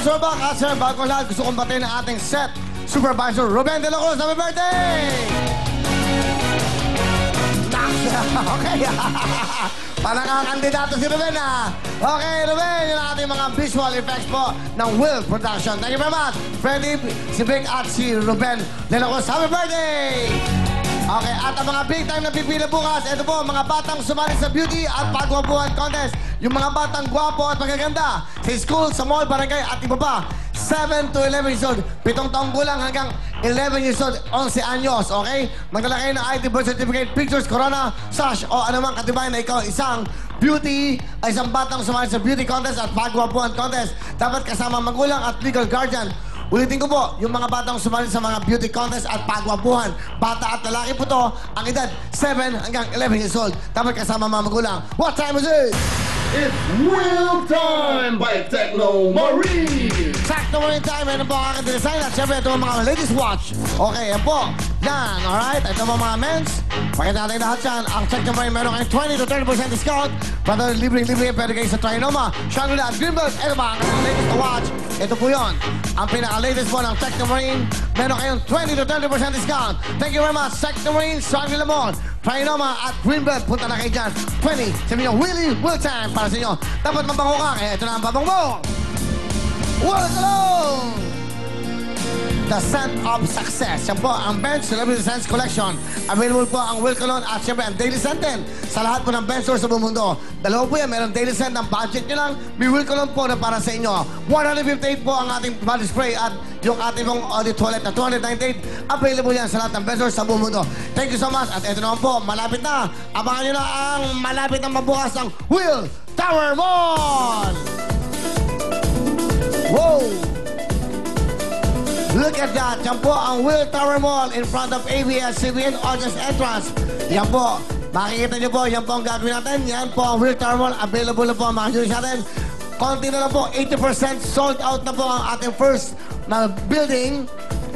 course, we're back. At sir, bago lahat, gusto kong batiin ang ating set supervisor, Ruben De La Cruz. Happy birthday! Okay. Panakakandidato si Ruben, ha? Okay, Ruben, yun ang ating mga visual effects po ng Will Production. Thank you very much. Freddy, si Vic at si Ruben De La Cruz. Happy birthday! Okay, at ang mga big time na pipila bukas, ito po, mga batang sumali sa beauty at pagwapuhan contest. Yung mga batang gwapo at magaganda sa school, sa mall, barangay at iba pa. 7 to 11 years old, 7 taong gulang hanggang 11 years old, 11 anyos, okay? Magdala kayo ng ID, birth certificate, pictures, corona, sash, o anumang katibayan na ikaw isang beauty, ay isang batang sumali sa beauty contest at pagwapuhan contest. Dapat kasama magulang at legal guardian. Ulitin ko po, yung mga batang sumali sa mga beauty contest at pagwapuhan. Bata at lalaki po to, ang edad 7 hanggang 11 years old. Dapat kasama mga magulang. What time is it? It's Will Time by Techno Marine! Techno Marine time, yan po ang aking design. At syempre, ito ang mga ladies watch. Okay, yan po. Yan, alright? Ito po mga men's. Pakita natin lahat yan. Ang Techno Marine, meron kayong 20 to 30% discount. Para libre-libre, pwede kayo sa Trinoma, Shangri-La at Greenbelt. Ito ba ang aking ladies to watch? Ito po yun. Ang pinaka-latest po ng Techno Marine, meron kayong 20 to 30% discount. Thank you very much, Techno Marine, Shangri-La Mall, Trinoma at Greenbelt. Punta na kayo dyan. 20, sabi nyo, Willie, Will Time para sa inyo. Dapat mabango ka, kaya ito na ang babang mo. Walk along! The Scent of Success. Yan po ang Bench Celebrity Scents Collection. Available po ang Will Cologne at syempre ang Daily Scent din sa lahat po ng Bench stores sa buong mundo. Dalawa po yan. Meron Daily Scent ng budget nyo lang. May Will Cologne po na para sa inyo. 158 po ang ating body spray at yung ating pong audit toilet na 298. Available yan sa lahat ng Bench stores sa buong mundo. Thank you so much. At ito naman po, malapit na. Abangan nyo na ang malapit na mabukas ang Will Tower Mall! Wow! Look at that! Yan po ang Will Tower Mall in front of ABS-CBN audience entrance. Yan po. Makikita nyo po, yan po ang gagawin natin. Yan po ang Will Tower Mall. Available na po ang mga juice natin. Konti na lang po, 80% sold out na po ang ating first na building.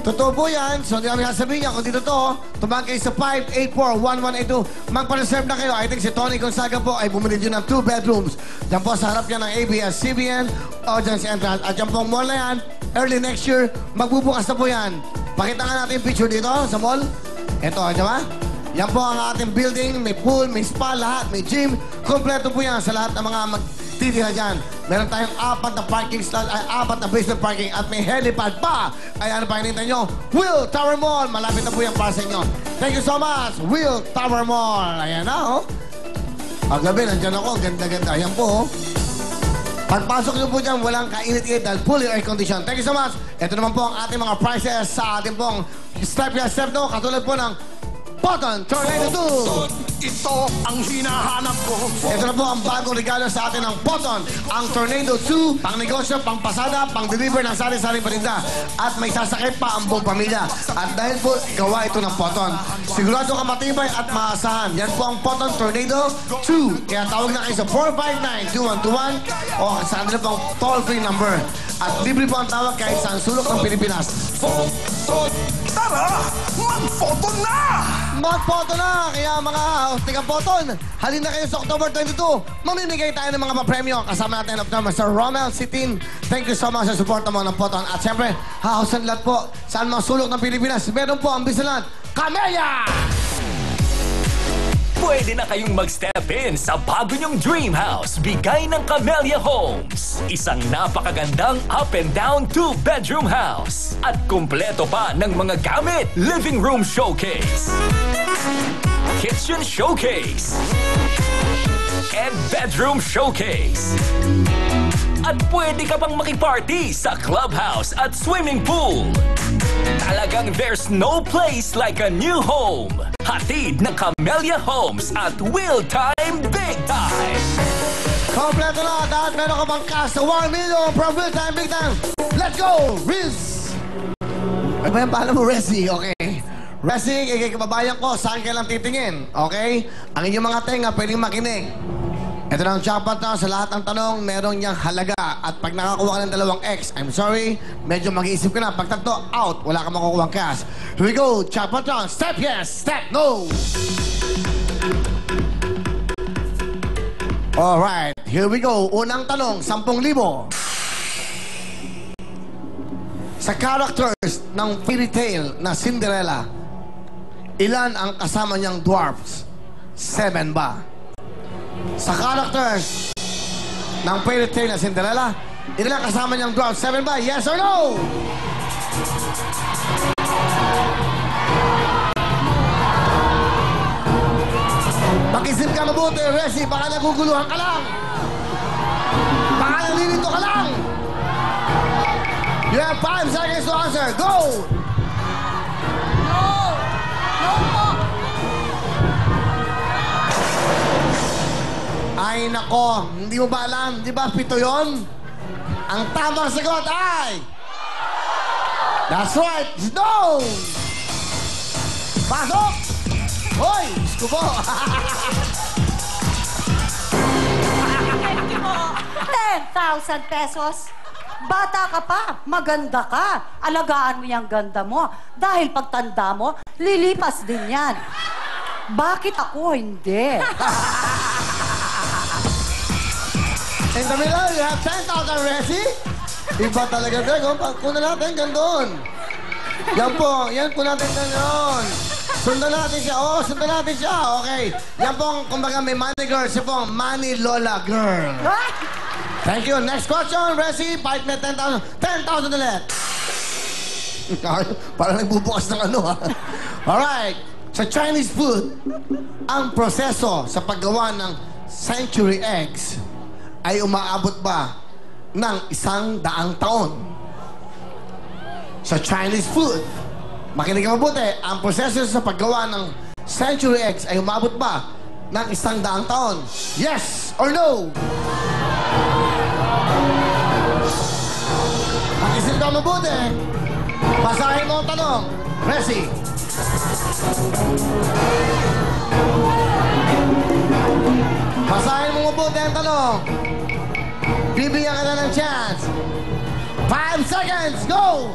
Totoo po yan. So, hindi namin sasabihin niya. Kung dito to, tumawag kayo sa 584-1182. Magpa-reserve na kayo. I think si Tony Gonzaga po ay bumili din ng 2 bedrooms. Diyan po sa harap yan ng ABS-CBN audience entrance. At yan po ang mall na yan. Early next year, magbubukas na po yan. Pakita nga natin yung picture dito sa mall. Ito, di ba? Yan po ang ating building. May pool, may spa, lahat. May gym. Kompleto po yan sa lahat ng mga magtitira dyan. Meron tayong 4 na parking slot, 4 na basement parking at may helipad pa. Kaya ano pa hinintay nyo? Will Tower Mall. Malapit na po yan para sa inyo. Thank you so much, Will Tower Mall. Ayan na, oh. Paggabi, nandyan ako. Ganda-ganda. Ayan po, oh. Pagpasok nyo po dyan, walang kainit-init dahil fully air condition. Thank you so much. Ito naman po ang ating mga prices sa ating pong step by step, no? Katulad po ng Poton Tornado 2. Ito ang hinahanap ko. Ito na po ang bagong regalo sa atin ng Poton. Ang Tornado 2, pang negosyo, pang pasada, pang deliver ng sari-saring paninda. At may sasakit pa ang buong pamilya. At dahil po, gawa ito ng Poton. Sigurado ka matibay at maasahan. Yan po ang Poton Tornado 2. Kaya tawag na kayo sa 459-2121 o sa kanila pong toll-free number. At libre po ang tawag kahit saan sulok ng Pilipinas. Tara! Mag-photo na! Mag-photo na! Kaya mga tiga-photon, halina kayo sa October 22. Mamimigay tayo ng mga papremyo. Kasama natin of naman Sir Romel Sitin. Thank you so much sa support ng mga photon. At syempre, hausan lahat po saan mga sulok ng Pilipinas. Meron po ang bisalan, Camellia! Pwede na kayong mag-step in sa bago niyong dream house, bigay ng Camellia Homes. Isang napakagandang up and down 2-bedroom house. At kumpleto pa ng mga gamit. Living room showcase, kitchen showcase, and bedroom showcase. At pwede ka pang makiparty sa clubhouse at swimming pool. Talagang there's no place like a new home. Hatid ng Camellia Homes at Will Time Big Time. Kompleto na dahil meron ka bang cash sa 1 million from Will Time Big Time. Let's go, Riz! Ano ba yung pala mo, Rezi? Okay. Rezi, kababayan ko, saan ka lang titingin? Okay? Ang inyong mga tenga pwedeng makinig. Ito na ang jackpot na sa lahat ng tanong, meron niyang halaga. At pag nakakuha ka ng 2X, I'm sorry, medyo mag-iisip ka na. Pag tatlo, out, wala ka makukuha cash. Here we go, jackpot na. Step yes, step no. Alright, here we go. Unang tanong, 10,000. Sa characters ng fairy tale na Cinderella, ilan ang kasama niyang dwarfs? 7 ba? Sa characters ng fairy tale na Cinderella, ilan ang kasama niyang dwarfs? 7 ba? Yes or no? Mag-isip ka mabuti, Resi. Baka naguguluhan ka lang. Baka nalilito ka lang. You have 5 seconds to answer. Go! No! No po! Ay, nako. Hindi mo ba alam? Di ba 7 yun? Ang tamang sagot ay... That's right. No! Pasok! Hoy! Gusto po. Thank you po. 10,000 pesos. Bata ka pa, maganda ka. Alagaan mo yung ganda mo. Dahil pagtanda mo, lilipas din yan. Bakit ako hindi? In the middle, you have 10,000, Resi. Iba talaga, Greg. Kuna natin, gandun. Yan po natin gandun. Sundan natin siya. Oh, sundan natin siya. Okay. Yan po, kumbaga may money girl. Siya po, money Lola girl. Thank you. Next question, Resi. Fight na 10,000. 10,000 ulit. Parang nagbubukas ng ano, ha? Alright. Sa Chinese food, ang proseso sa paggawa ng century eggs ay umaabot ba ng 100 taon? Sa Chinese food, makinig ka mabuti, ang proseso sa paggawa ng century eggs ay umabot ba ng 100 taon? Yes or no? Mag-isip ka mabuti. Basahin mo ang tanong. Resi. Basahin mo mabuti ang tanong. Bibigyan ka na ng chance. 5 seconds, go!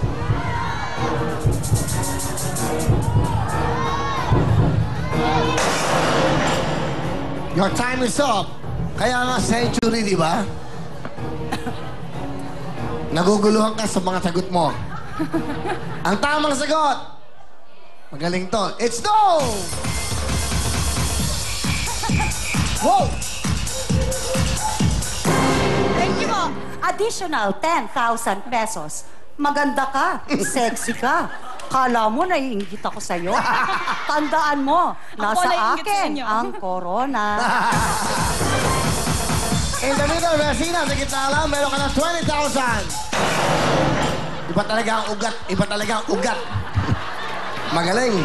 Your time is up. Kaya nga century, di ba? Naguguluhan ka sa mga sagot mo. Ang tamang sagot, magaling to, it's no! Whoa! Thank you po. Additional 10,000 pesos. Maganda ka, sexy ka. Kala mo naiinggit ako sa'yo. Tandaan mo, nasa naiinggit sa akin inyo. ang corona. In the middle, Resina, sa gitna lang, meron ka ng 20,000. Iba talaga ang ugat. Iba talaga ang ugat. Magaling.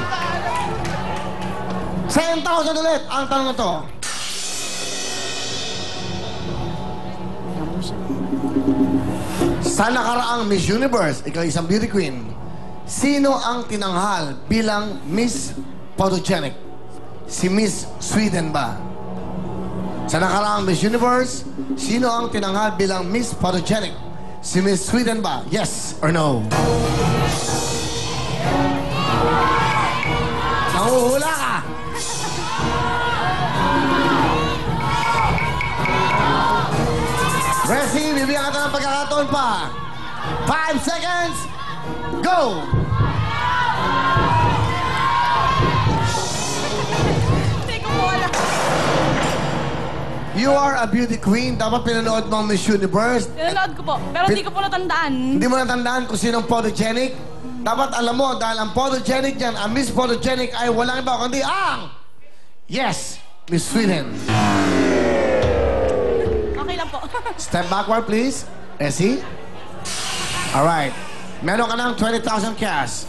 10,000 ulit ang tanong na to. Sa nakaraang Miss Universe, ikaw isang beauty queen, sino ang tinanghal bilang Miss Photogenic? Si Miss Sweden ba? Sa nakaraang Miss Universe, sino ang tinanghal bilang Miss Photogenic? Si Miss Sweden ba? Yes or no? Nahuhula ka! Resi, bibigyan ka ng pagkakataon pa. 5 seconds, go! Hindi ko po alam. You are a beauty queen. Dapat pinanood mo ang Miss Universe. Pinanood ko po, pero hindi ko po natandaan. Hindi mo natandaan kung sinong photogenic. Dapat alam mo, dahil ang photogenic dyan, ang Miss Photogenic ay walang iba, kundi ang... Yes, Miss Sweden. Okay lang po. Step backward, please. Essie. Alright. Meron ka ng 20,000 cash.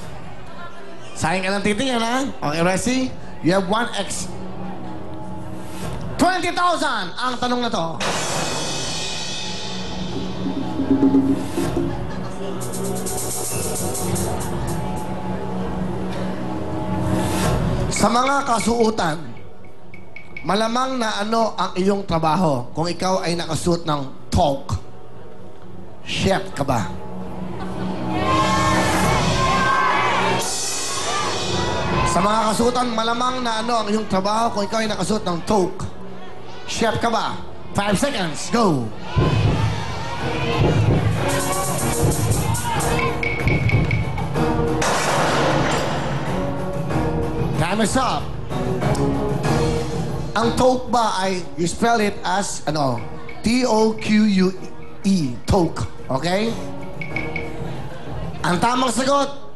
Sayang ka ng titingin, ha? Okay, Resi? You have 1x. 20,000 ang tanong na to. Sa mga kasuotan, malamang na ano ang iyong trabaho kung ikaw ay nakasuot ng talk. Chef ka ba? Sa mga kasuotan, malamang na ano ang iyong trabaho kung ikaw ay nakasuot ng talk. Chef ka ba? 5 seconds, go! Time is up. Ang toke ba ay, you spell it as, ano, T-O-Q-U-E. Toke. Okay? Ang tamang sagot,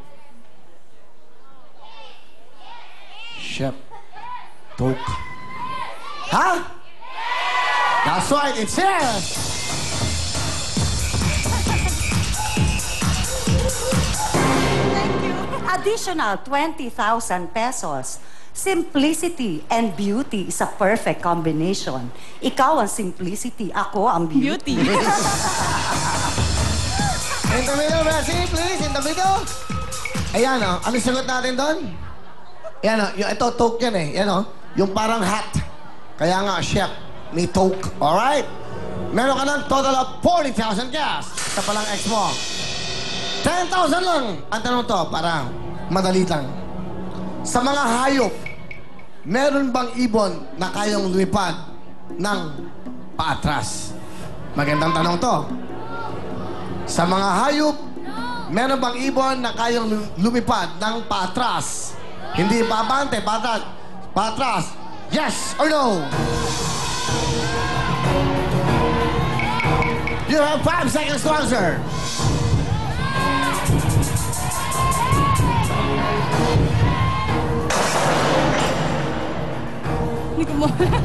Shep. Toke. Ha? That's right, it's yes! Thank you. Additional 20,000 pesos. Simplicity and beauty is a perfect combination. Ikaw ang simplicity, ako ang beauty. Beauty. In the middle, Bessie, please. In the middle. Ayan, oh. Ano sagot natin doon? Ayan, oh. Ito, toke yan eh. Ayan, oh. Yung parang hat. Kaya nga, chef, may toke. Alright? Meron ka ng total of 40,000 cash. Ito palang ex mo. 10,000 lang. Ang tanong to, para madali lang. Sa mga hayop, meron bang ibon na kayang lumipad ng paatras? Magandang tanong to. Sa mga hayop, meron bang ibon na kayang lumipad ng paatras? Hindi babante, patras. Patras. Yes or no? You have 5 seconds to answer. Hindi ko mo alam.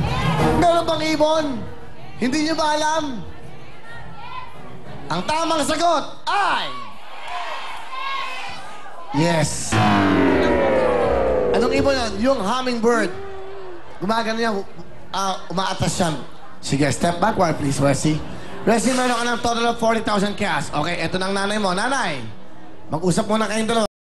Meron bang ibon? Hindi niyo ba alam? Ang tamang sagot ay... Yes. Anong ibon yan? Yung hummingbird. Gumagano yan. Umaatas yan. Sige, step backward please, Wesley. Wesley, meron ka ng total of 40,000 cash. Okay, eto ng nanay mo. Nanay, mag-usap muna kayong dalawa.